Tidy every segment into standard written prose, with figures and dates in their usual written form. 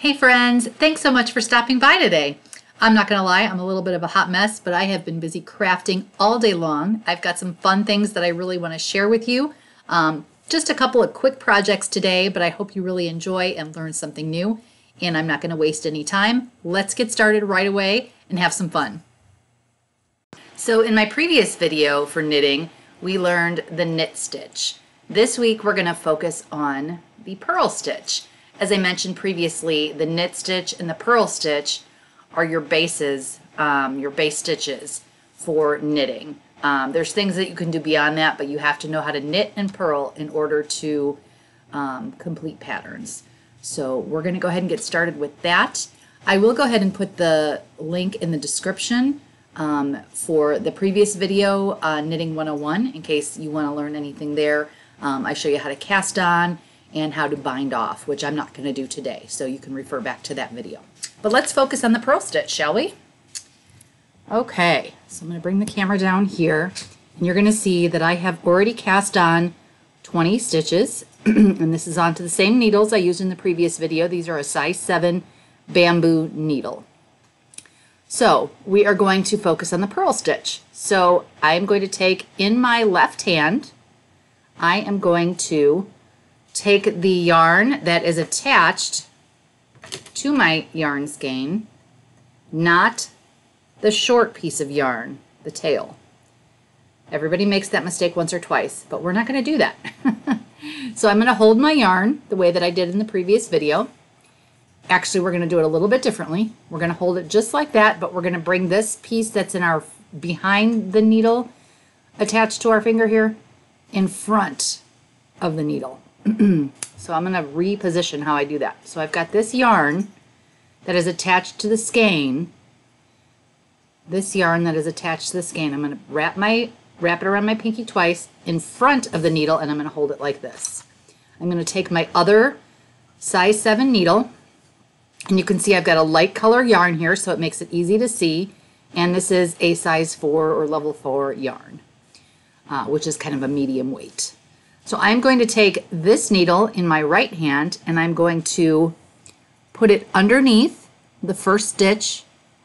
Hey friends, thanks so much for stopping by today. I'm not gonna lie, I'm a little bit of a hot mess, but I have been busy crafting all day long. I've got some fun things that I really want to share with you. Just a couple of quick projects today, but I hope you really enjoy and learn something new. And I'm not gonna waste any time. Let's get started right away and have some fun. So in my previous video for knitting, we learned the knit stitch. This week we're gonna focus on the purl stitch. As I mentioned previously, the knit stitch and the purl stitch are your bases, your base stitches for knitting. There's things that you can do beyond that, but you have to know how to knit and purl in order to complete patterns. So we're going to go ahead and get started with that. I will go ahead and put the link in the description for the previous video, Knitting 101, in case you want to learn anything there. I show you how to cast on and how to bind off, which I'm not going to do today, so you can refer back to that video. But let's focus on the purl stitch, shall we? Okay, so I'm going to bring the camera down here, and you're going to see that I have already cast on 20 stitches, and this is onto the same needles I used in the previous video. These are a size 7 bamboo needle. So we are going to focus on the purl stitch. So I'm going to take in my left hand, I am going to take the yarn that is attached to my yarn skein, not the short piece of yarn, the tail. Everybody makes that mistake once or twice, but we're not going to do that. So I'm going to hold my yarn the way that I did in the previous video. Actually, we're going to do it a little bit differently. We're going to hold it just like that, but we're going to bring this piece that's in our behind the needle attached to our finger here in front of the needle. So I'm going to reposition how I do that. So I've got this yarn that is attached to the skein. This yarn that is attached to the skein. I'm going to wrap it around my pinky twice in front of the needle, and I'm going to hold it like this. I'm going to take my other size 7 needle, and you can see I've got a light color yarn here, so it makes it easy to see. And this is a size 4 or level 4 yarn, which is kind of a medium weight. So I'm going to take this needle in my right hand, and I'm going to put it underneath the first stitch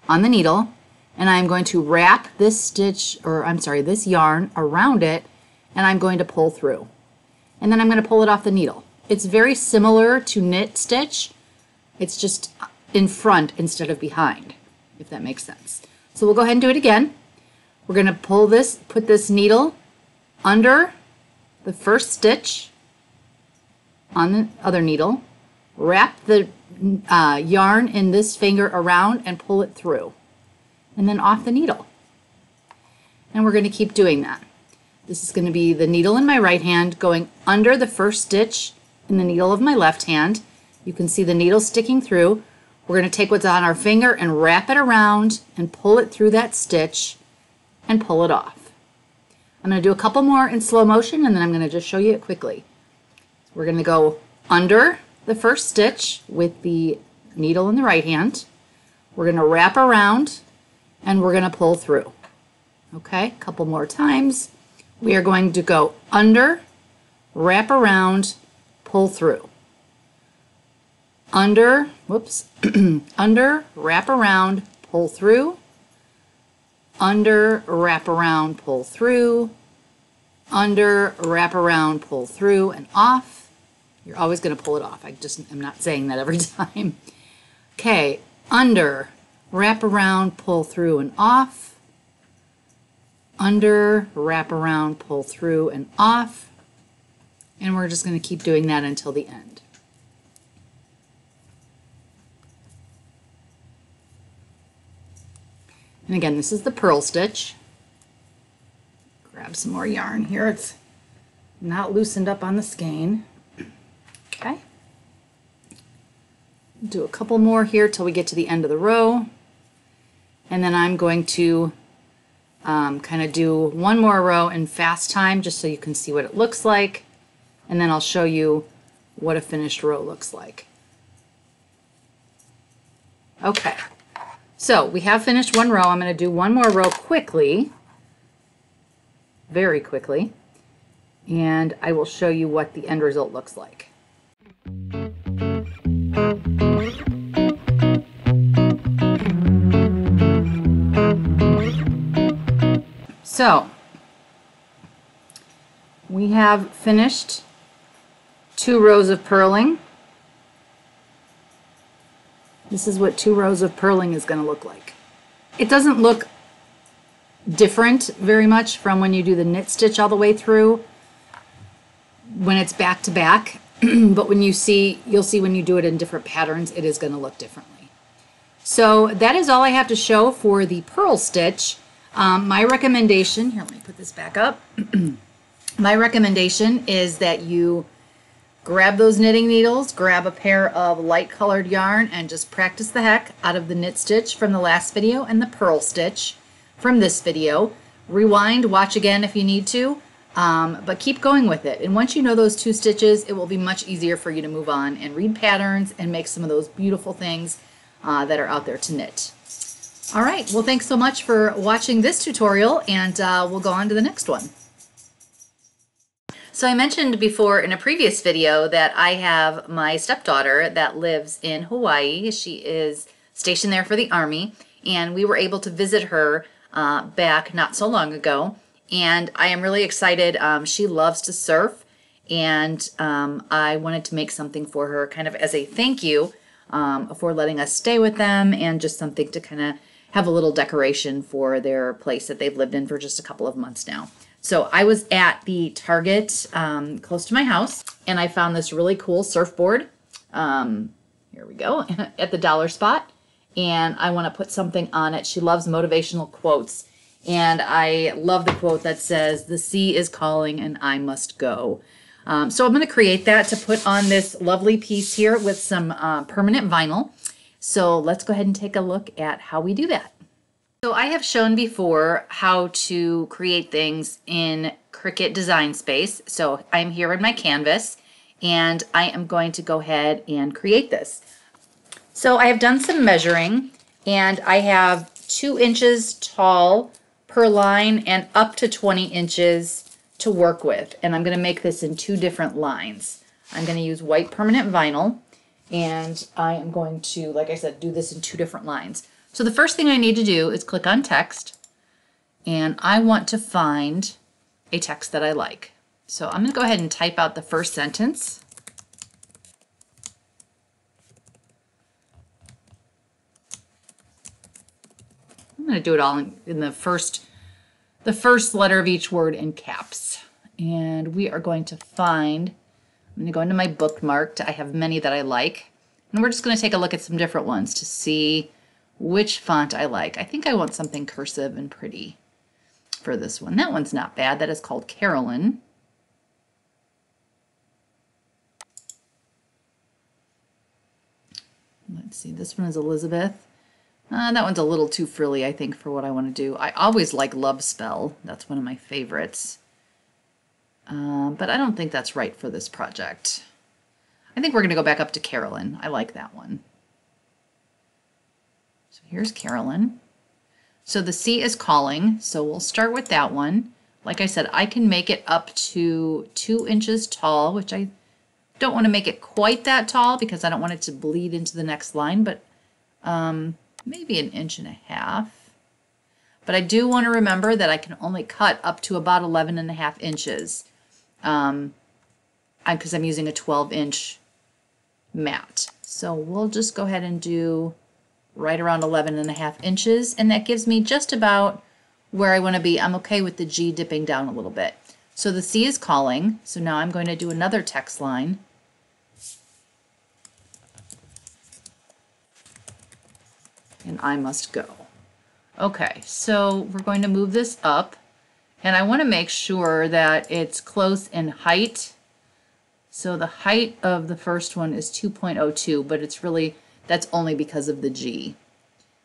on the needle, and I'm going to wrap this this yarn around it, and I'm going to pull through. And then I'm going to pull it off the needle. It's very similar to knit stitch. It's just in front instead of behind, if that makes sense. So we'll go ahead and do it again. We're going to put this needle under the first stitch on the other needle, wrap the yarn in this finger around and pull it through, and then off the needle. And we're going to keep doing that. This is going to be the needle in my right hand going under the first stitch in the needle of my left hand. You can see the needle sticking through. We're going to take what's on our finger and wrap it around and pull it through that stitch and pull it off. I'm going to do a couple more in slow motion, and then I'm going to just show you it quickly. We're going to go under the first stitch with the needle in the right hand. We're going to wrap around, and we're going to pull through. Okay, a couple more times. We are going to go under, wrap around, pull through. Under, under, wrap around, pull through. Under, wrap around, pull through. Under, wrap around, pull through, and off. You're always going to pull it off. I'm not saying that every time. Okay, under, wrap around, pull through, and off. Under, wrap around, pull through, and off. And we're just going to keep doing that until the end. And again, this is the purl stitch. Grab some more yarn here. It's not loosened up on the skein. Okay. Do a couple more here till we get to the end of the row. And then I'm going to kind of do one more row in fast time just so you can see what it looks like. And then I'll show you what a finished row looks like. Okay. So we have finished one row. I'm going to do one more row quickly, very quickly, and I will show you what the end result looks like. So we have finished 2 rows of purling. This is what 2 rows of purling is going to look like. It doesn't look different very much from when you do the knit stitch all the way through when it's back to back, but when you'll see when you do it in different patterns, it is going to look differently. So that is all I have to show for the purl stitch. My recommendation, here, let me put this back up. My recommendation is that you grab those knitting needles, grab a pair of light colored yarn, and just practice the heck out of the knit stitch from the last video and the purl stitch from this video. Rewind, watch again if you need to, but keep going with it. And once you know those 2 stitches, it will be much easier for you to move on and read patterns and make some of those beautiful things that are out there to knit. All right, well, thanks so much for watching this tutorial, and we'll go on to the next one. So I mentioned before in a previous video that I have my stepdaughter that lives in Hawaii. She is stationed there for the Army, and we were able to visit her back not so long ago, and I am really excited. She loves to surf, and I wanted to make something for her kind of as a thank you for letting us stay with them, and just something to kind of have a little decoration for their place that they've lived in for just a couple of months now. So I was at the Target close to my house, and I found this really cool surfboard. Here we go, at the dollar spot. And I want to put something on it. She loves motivational quotes. And I love the quote that says, "The sea is calling and I must go." So I'm going to create that to put on this lovely piece here with some permanent vinyl. So let's go ahead and take a look at how we do that. So I have shown before how to create things in Cricut Design Space. So I'm here in my canvas, and I am going to go ahead and create this. So I have done some measuring, and I have 2 inches tall per line and up to 20 inches to work with. And I'm going to make this in 2 different lines. I'm going to use white permanent vinyl, and I am going to, like I said, do this in 2 different lines. So the first thing I need to do is click on text, and I want to find a text that I like. So I'm going to go ahead and type out the first sentence. I'm going to do it all in the first letter of each word in caps. And we are going to find, I'm going to go into my bookmarked. I have many that I like. And we're just going to take a look at some different ones to see which font I like. I think I want something cursive and pretty for this one. That one's not bad. That is called Carolyn. Let's see, this one is Elizabeth. That one's a little too frilly, I think, for what I want to do. I always like Love Spell. That's one of my favorites. But I don't think that's right for this project. I think we're going to go back up to Carolyn. I like that one. So here's Carolyn. So the sea is calling, so we'll start with that one. Like I said, I can make it up to 2 inches tall, which I don't want to make it quite that tall because I don't want it to bleed into the next line, but maybe 1.5 inches. But I do want to remember that I can only cut up to about 11.5 inches because I'm using a 12-inch mat. So we'll just go ahead and do right around 11.5 inches, and that gives me just about where I want to be. I'm okay with the G dipping down a little bit. So the sea is calling, so now I'm going to do another text line. And I must go. Okay, so we're going to move this up, and I want to make sure that it's close in height. So the height of the first one is 2.02, but it's really, that's only because of the G.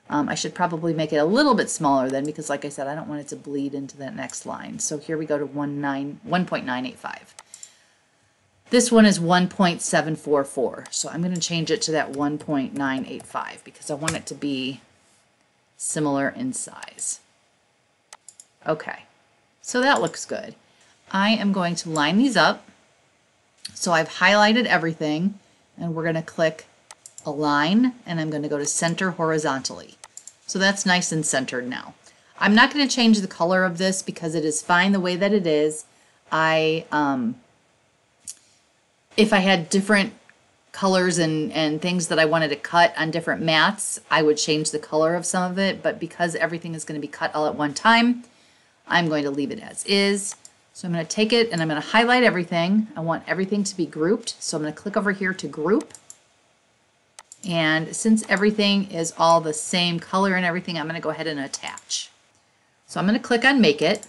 I should probably make it a little bit smaller then because, like I said, I don't want it to bleed into that next line. So here we go to 1.985. This one is 1.744, so I'm going to change it to that 1.985 because I want it to be similar in size. Okay, so that looks good. I am going to line these up. So I've highlighted everything, and we're going to click Align, and I'm going to go to Center Horizontally. So that's nice and centered now. I'm not going to change the color of this because it is fine the way that it is. If I had different colors and things that I wanted to cut on different mats, I would change the color of some of it, but because everything is going to be cut all at one time, I'm going to leave it as is. So I'm going to take it and I'm going to highlight everything. I want everything to be grouped, so I'm going to click over here to group. And since everything is all the same color and everything, I'm going to go ahead and attach. So I'm going to click on Make It.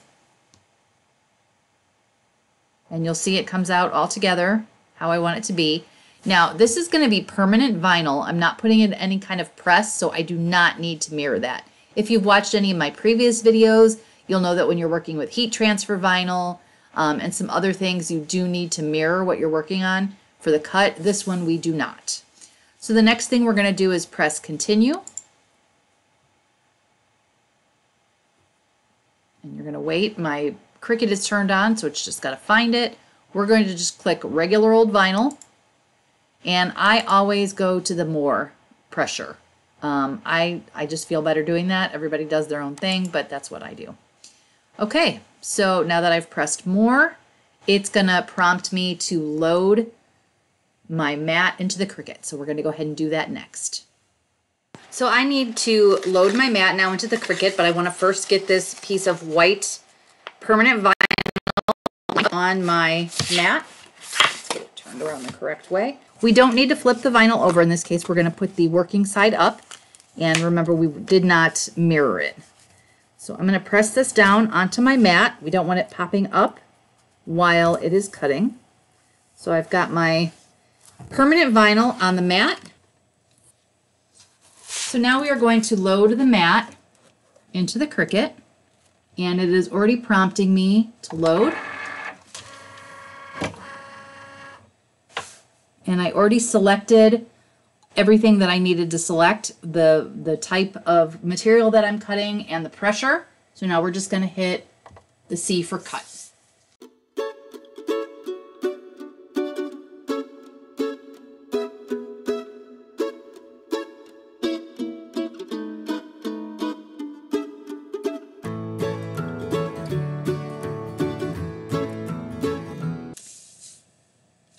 And you'll see it comes out all together how I want it to be. Now, this is going to be permanent vinyl. I'm not putting in any kind of press, so I do not need to mirror that. If you've watched any of my previous videos, you'll know that when you're working with heat transfer vinyl and some other things, you do need to mirror what you're working on for the cut. This one we do not. So the next thing we're going to do is press continue. And you're going to wait. My Cricut is turned on, so it's just got to find it. We're going to just click regular old vinyl. And I always go to the more pressure. I just feel better doing that. Everybody does their own thing, but that's what I do. Okay, so now that I've pressed more, it's going to prompt me to load my mat into the Cricut. So we're going to go ahead and do that next. So I need to load my mat now into the Cricut, but I want to first get this piece of white permanent vinyl on my mat. Let's get it turned around the correct way. We don't need to flip the vinyl over. In this case, we're going to put the working side up. And remember, we did not mirror it. So I'm going to press this down onto my mat. We don't want it popping up while it is cutting. So I've got my permanent vinyl on the mat. So now we are going to load the mat into the Cricut. And it is already prompting me to load. And I already selected everything that I needed to select, the type of material that I'm cutting and the pressure. So now we're just going to hit the C for cut.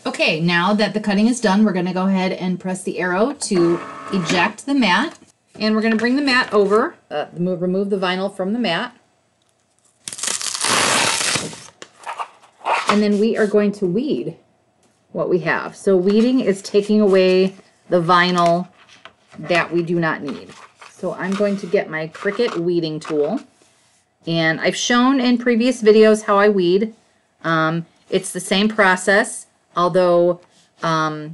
Okay, now that the cutting is done, we're going to go ahead and press the arrow to eject the mat. And we're going to bring the mat over, remove the vinyl from the mat. And then we are going to weed what we have. So weeding is taking away the vinyl that we do not need. So I'm going to get my Cricut weeding tool. And I've shown in previous videos how I weed. It's the same process. Although permanent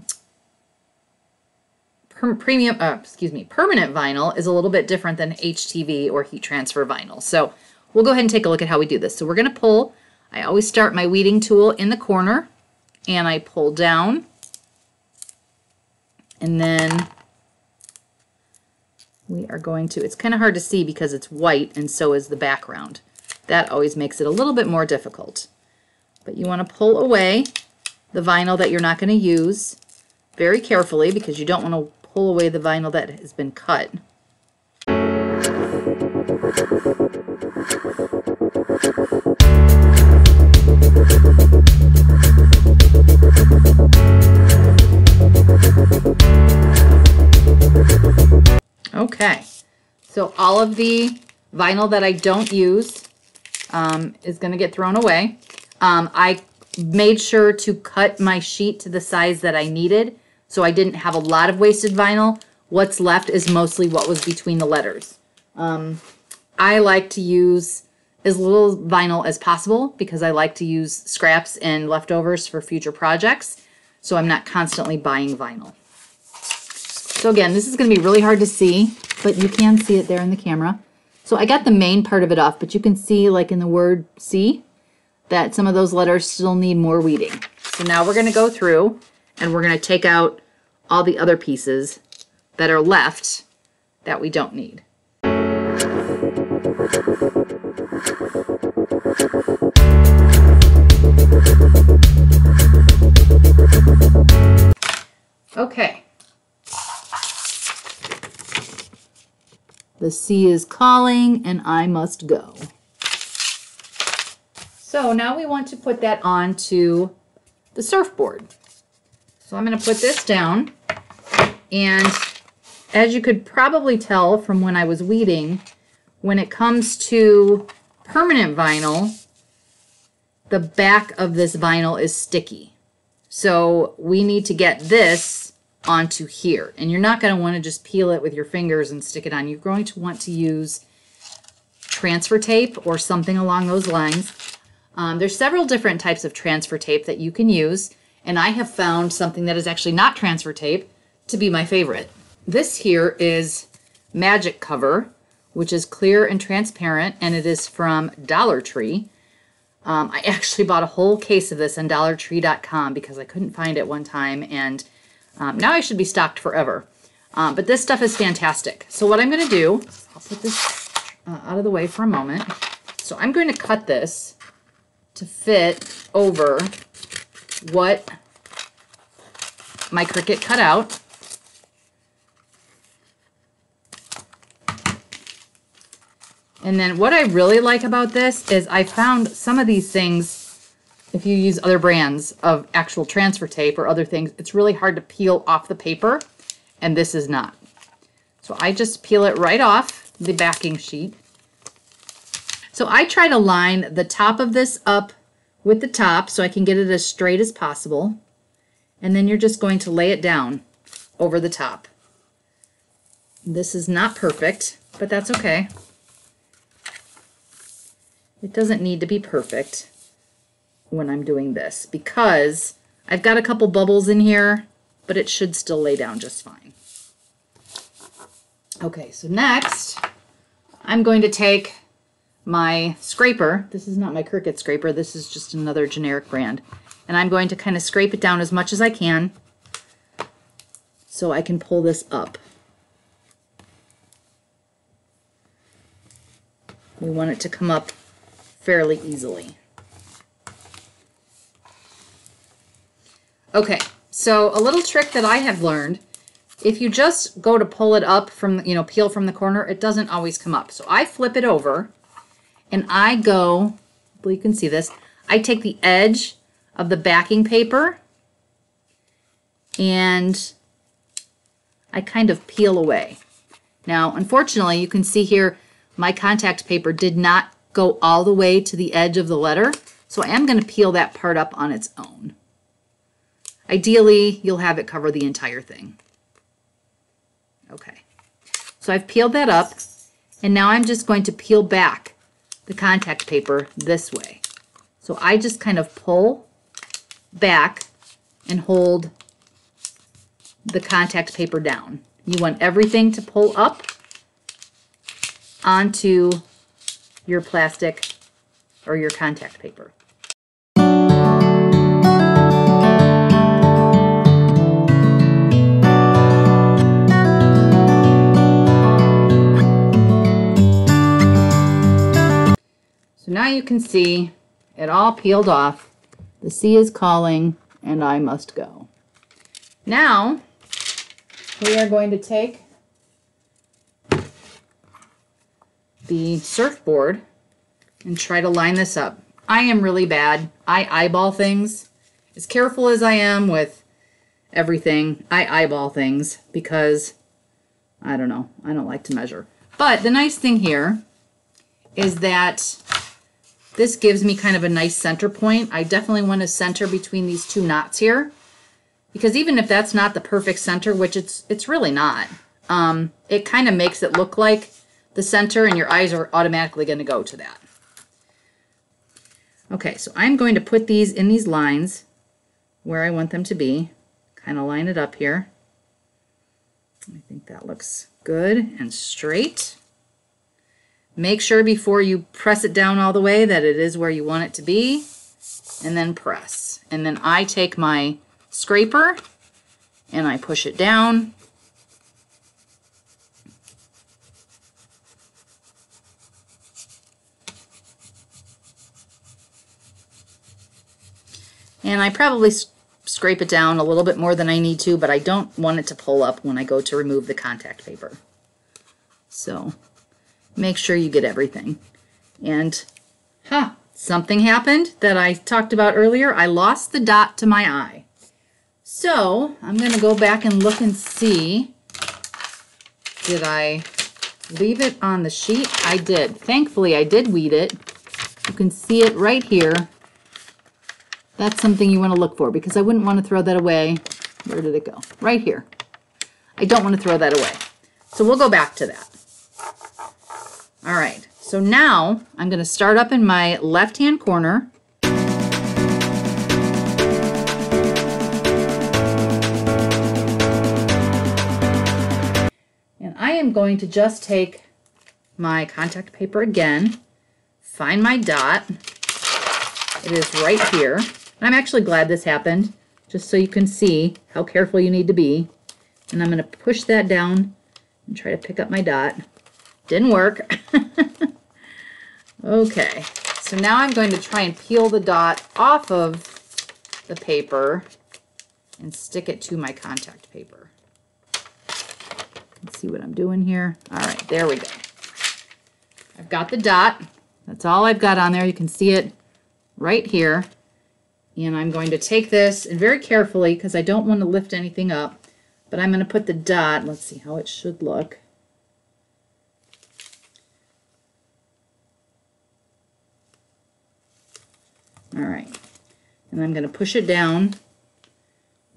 vinyl is a little bit different than HTV or heat transfer vinyl. So we'll go ahead and take a look at how we do this. So we're going to pull. I always start my weeding tool in the corner and I pull down. And then we are going to, it's kind of hard to see because it's white and so is the background. That always makes it a little bit more difficult. But you want to pull away the vinyl that you're not going to use very carefully because you don't want to pull away the vinyl that has been cut. Okay, so all of the vinyl that I don't use is going to get thrown away. I made sure to cut my sheet to the size that I needed, so I didn't have a lot of wasted vinyl. What's left is mostly what was between the letters. I like to use as little vinyl as possible because I like to use scraps and leftovers for future projects, so I'm not constantly buying vinyl. So again, this is going to be really hard to see, but you can see it there in the camera. So I got the main part of it off, but you can see, like in the word C, that some of those letters still need more weeding. So now we're going to go through and we're going to take out all the other pieces that are left that we don't need. Okay. The sea is calling and I must go. So now we want to put that onto the surfboard. So I'm going to put this down, and as you could probably tell from when I was weeding, when it comes to permanent vinyl, the back of this vinyl is sticky. So we need to get this onto here. And you're not going to want to just peel it with your fingers and stick it on. You're going to want to use transfer tape or something along those lines. There's several different types of transfer tape that you can use. And I have found something that is actually not transfer tape to be my favorite. This here is Magic Cover, which is clear and transparent, and it is from Dollar Tree. I actually bought a whole case of this on DollarTree.com because I couldn't find it one time, and now I should be stocked forever. But this stuff is fantastic. So what I'm going to do, I'll put this out of the way for a moment. So I'm going to cut this to fit over what my Cricut cut out. And then what I really like about this is I found some of these things, if you use other brands of actual transfer tape or other things, it's really hard to peel off the paper, and this is not. So I just peel it right off the backing sheet. So I try to line the top of this up with the top so I can get it as straight as possible. And then you're just going to lay it down over the top. This is not perfect, but that's okay. It doesn't need to be perfect when I'm doing this because I've got a couple bubbles in here, but it should still lay down just fine. Okay, so next I'm going to take my scraper. This is not my Cricut scraper. This is just another generic brand. And I'm going to kind of scrape it down as much as I can so I can pull this up. We want it to come up fairly easily. Okay, so a little trick that I have learned, if you just go to pull it up from, peel from the corner, it doesn't always come up. So I flip it over and I go, well, you can see this, I take the edge of the backing paper and I kind of peel away. Now, unfortunately, you can see here my contact paper did not go all the way to the edge of the letter, so I am going to peel that part up on its own. Ideally, you'll have it cover the entire thing. Okay, so I've peeled that up, and now I'm just going to peel back the contact paper this way. So I just kind of pull back and hold the contact paper down. You want everything to pull up onto your plastic or your contact paper. So now you can see it all peeled off. The sea is calling and I must go. Now we are going to take the surfboard and try to line this up. I am really bad. I eyeball things. As careful as I am with everything, I eyeball things because, I don't know, I don't like to measure. But the nice thing here is that this gives me kind of a nice center point. I definitely want to center between these two knots here, because even if that's not the perfect center, which it's really not, it kind of makes it look like the center, and your eyes are automatically going to go to that. Okay, so I'm going to put these in these lines where I want them to be. Kind of line it up here. I think that looks good and straight. Make sure before you press it down all the way that it is where you want it to be, and then press. And then I take my scraper and I push it down. And I probably scrape it down a little bit more than I need to, but I don't want it to pull up when I go to remove the contact paper. So make sure you get everything. And something happened that I talked about earlier. I lost the dot to my eye. So I'm going to go back and look and see, did I leave it on the sheet? I did. Thankfully, I did weed it. You can see it right here. That's something you want to look for because I wouldn't want to throw that away. Where did it go? Right here. I don't want to throw that away. So we'll go back to that. All right. So now I'm going to start up in my left-hand corner. And I am going to just take my contact paper again, find my dot. It is right here. And I'm actually glad this happened, just so you can see how careful you need to be. And I'm going to push that down and try to pick up my dot. Didn't work. Okay, so now I'm going to try and peel the dot off of the paper and stick it to my contact paper. Let's see what I'm doing here. All right, there we go. I've got the dot. That's all I've got on there. You can see it right here. And I'm going to take this and very carefully, because I don't want to lift anything up, but I'm going to put the dot, let's see how it should look. All right, and I'm going to push it down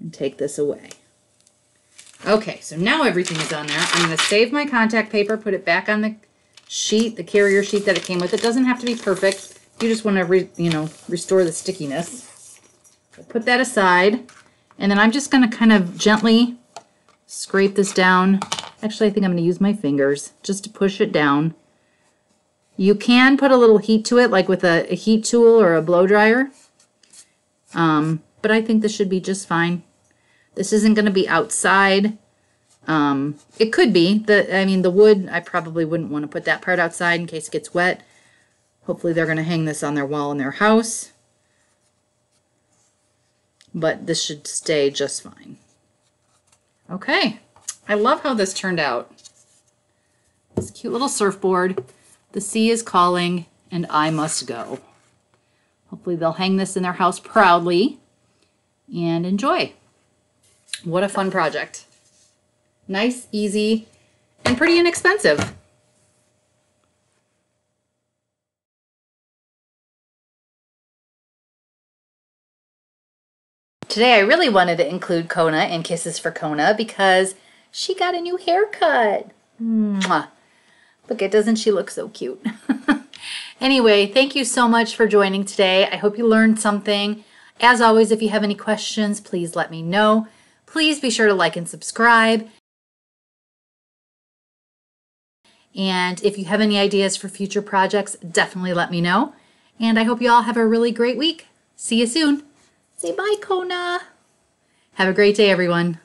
and take this away. Okay, so now everything is on there. I'm going to save my contact paper, put it back on the sheet, the carrier sheet that it came with. It doesn't have to be perfect. You just want to, restore the stickiness. So put that aside, and then I'm just going to kind of gently scrape this down. Actually, I think I'm going to use my fingers just to push it down. You can put a little heat to it, like with a heat tool or a blow dryer. But I think this should be just fine. This isn't going to be outside. It could be. The wood, I probably wouldn't want to put that part outside in case it gets wet. Hopefully they're going to hang this on their wall in their house. But this should stay just fine. Okay. I love how this turned out. This cute little surfboard. The sea is calling, and I must go. Hopefully they'll hang this in their house proudly and enjoy. What a fun project. Nice, easy, and pretty inexpensive. Today I really wanted to include Kona in Kisses for Kona because she got a new haircut. Mwah. Look, doesn't she look so cute? Anyway, thank you so much for joining today. I hope you learned something. As always, if you have any questions, please let me know. Please be sure to like and subscribe. And if you have any ideas for future projects, definitely let me know. And I hope you all have a really great week. See you soon. Say bye, Kona. Have a great day, everyone.